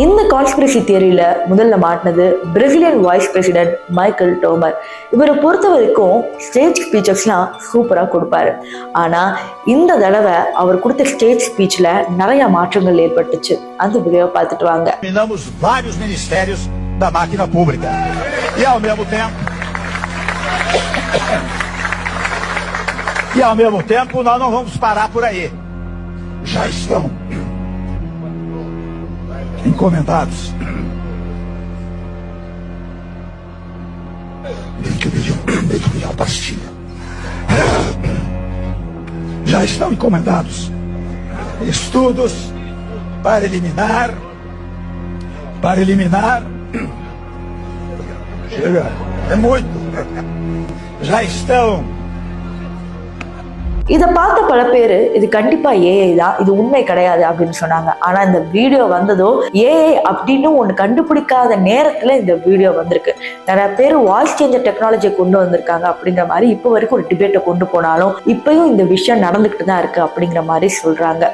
இந்த கான்ஸ்பிரசி தியரியில முதல்ல மாட்டினது Brazilian vice president Michael Tomar. இவரை பொறுத்த வரைக்கும் ஸ்டேஜ் ஸ்பீச்சஸ்லாம் சூப்பரா கொடுப்பாரு. ஆனா இந்த தடவை அவர் கொடுத்த ஸ்டேஜ் ஸ்பீச்ல நிறைய மாற்றங்கள் ஏற்பட்டுச்சு. அந்த வீடியோ பார்த்துட்டு வாங்க. Vários ministérios da máquina pública e ao mesmo tempo nós não vamos parar por aí. Já estão encomendados. Deixa eu pedir uma pastilha. Já estão encomendados estudos para eliminar. Chega, é muito. Já estão. இதை பார்த்த பல பேர் இது கண்டிப்பா ஏஐ தான், இது உண்மை கிடையாது அப்படின்னு சொன்னாங்க. ஆனா இந்த வீடியோ வந்ததோ ஏஐ அப்படின்னு ஒண்ணு கண்டுபிடிக்காத நேரத்துல இந்த வீடியோ வந்திருக்கு. நிறைய பேர் வாய்ஸ் சேஞ்சர் டெக்னாலஜியை கொண்டு வந்திருக்காங்க அப்படிங்கிற மாதிரி இப்போ வரைக்கும் ஒரு டிபேட்டை கொண்டு போனாலும் இப்பயும் இந்த விஷயம் நடந்துகிட்டு தான் இருக்கு அப்படிங்கிற மாதிரி சொல்றாங்க.